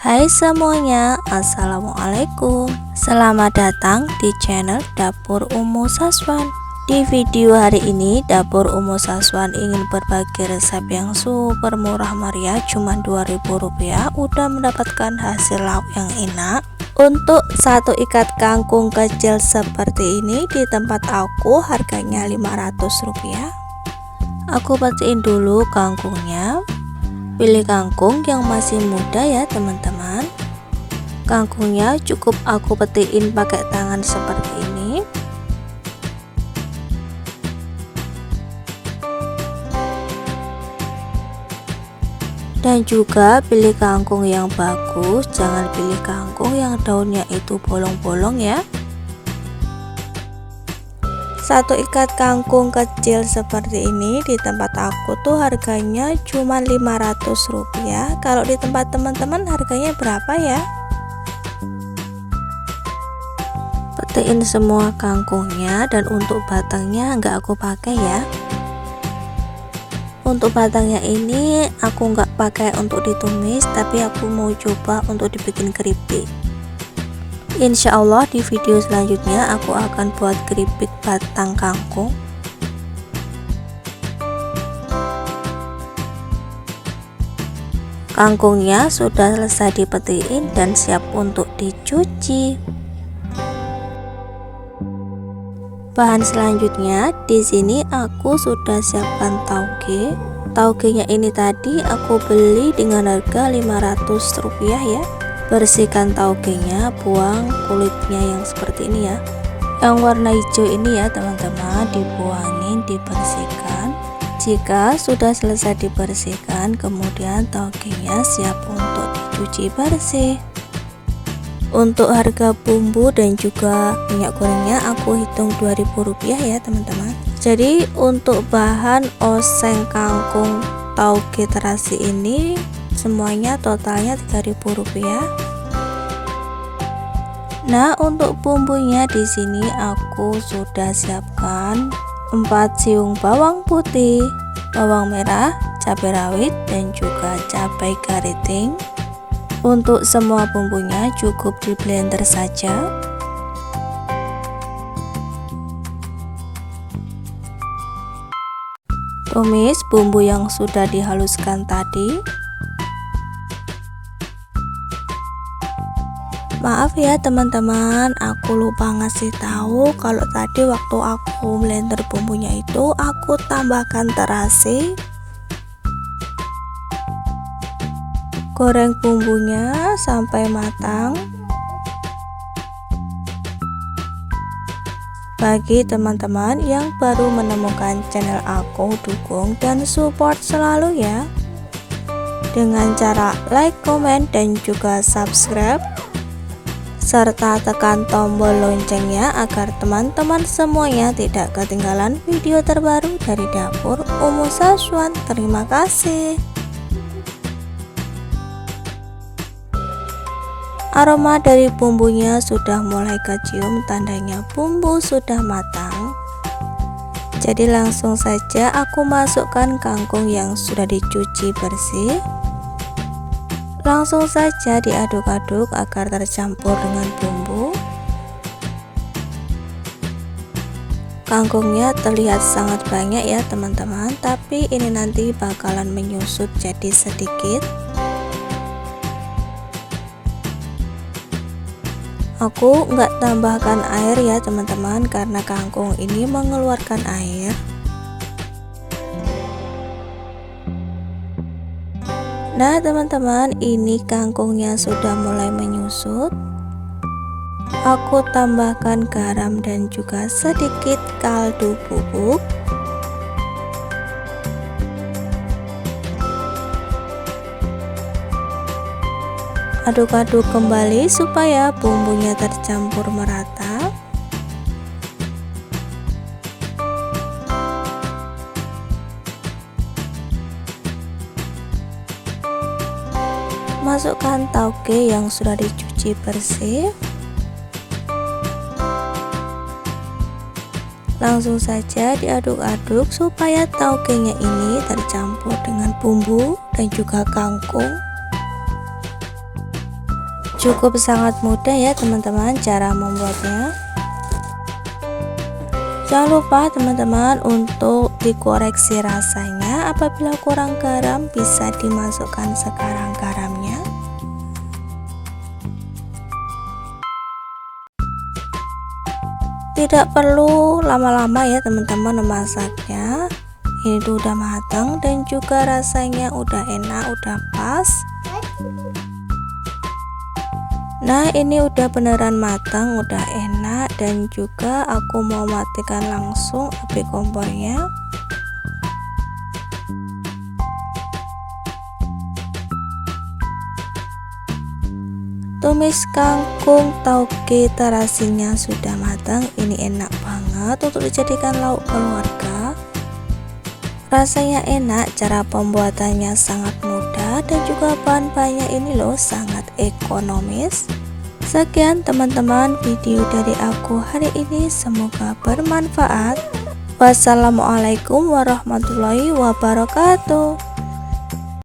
Hai semuanya, assalamualaikum. Selamat datang di channel Dapur Umu Saswan. Di video hari ini, Dapur Umu Saswan ingin berbagi resep yang super murah meriah, cuma Rp2.000 udah mendapatkan hasil lauk yang enak. Untuk satu ikat kangkung kecil seperti ini di tempat aku harganya Rp500. Aku petiin dulu kangkungnya. Pilih kangkung yang masih muda ya teman-teman. Kangkungnya cukup aku petiin pakai tangan seperti ini. Dan juga pilih kangkung yang bagus, jangan pilih kangkung yang daunnya itu bolong-bolong ya. Satu ikat kangkung kecil seperti ini di tempat aku tuh harganya cuma Rp500. Kalau di tempat teman-teman harganya berapa ya? Petiin semua kangkungnya, dan untuk batangnya nggak aku pakai ya. Untuk batangnya ini aku nggak pakai untuk ditumis, tapi aku mau coba untuk dibikin keripik. Insya Allah di video selanjutnya aku akan buat keripik batang kangkung. Kangkungnya sudah selesai dipetiin dan siap untuk dicuci. Bahan selanjutnya di sini aku sudah siapkan tauge. Taugenya ini tadi aku beli dengan harga Rp500 ya. Bersihkan taugenya, buang kulitnya yang seperti ini ya, yang warna hijau ini ya teman-teman, dibuangin, dibersihkan. Jika sudah selesai dibersihkan, kemudian taugenya siap untuk dicuci bersih. Untuk harga bumbu dan juga minyak gorengnya aku hitung Rp2.000 ya teman-teman. Jadi untuk bahan oseng kangkung tauge terasi ini semuanya totalnya Rp3.000. Nah, untuk bumbunya di sini aku sudah siapkan 4 siung bawang putih, bawang merah, cabai rawit, dan juga cabai keriting. Untuk semua bumbunya cukup di blender saja. Tumis bumbu yang sudah dihaluskan tadi. Maaf ya teman-teman, aku lupa ngasih tahu kalau tadi waktu aku blender bumbunya itu aku tambahkan terasi. Goreng bumbunya sampai matang. Bagi teman-teman yang baru menemukan channel aku, dukung dan support selalu ya, dengan cara like, comment, dan juga subscribe, serta tekan tombol loncengnya agar teman-teman semuanya tidak ketinggalan video terbaru dari Dapur Umu Saswan. Terima kasih. Aroma dari bumbunya sudah mulai kecium, tandanya bumbu sudah matang. Jadi langsung saja aku masukkan kangkung yang sudah dicuci bersih. Langsung saja diaduk-aduk agar tercampur dengan bumbu. Kangkungnya terlihat sangat banyak ya teman-teman, tapi ini nanti bakalan menyusut jadi sedikit. Aku nggak tambahkan air ya teman-teman, karena kangkung ini mengeluarkan air. Nah teman-teman, ini kangkungnya sudah mulai menyusut. Aku tambahkan garam dan juga sedikit kaldu bubuk. Aduk-aduk kembali supaya bumbunya tercampur merata. Masukkan tauge yang sudah dicuci bersih. Langsung saja diaduk-aduk supaya taugenya ini tercampur dengan bumbu dan juga kangkung. Cukup sangat mudah ya teman-teman cara membuatnya. Jangan lupa teman-teman untuk dikoreksi rasanya. Apabila kurang garam bisa dimasukkan sekarang garamnya. Tidak perlu lama-lama ya teman-teman memasaknya. Ini tuh udah matang dan juga rasanya udah enak, udah pas. Nah ini udah beneran matang, udah enak, dan juga aku mau matikan langsung api kompornya. Tumis kangkung tauge terasinya sudah matang. Ini enak banget untuk dijadikan lauk keluarga. Rasanya enak, cara pembuatannya sangat mudah, dan juga bahan-bahannya ini loh sangat ekonomis. Sekian teman-teman video dari aku hari ini, semoga bermanfaat. Wassalamualaikum warahmatullahi wabarakatuh.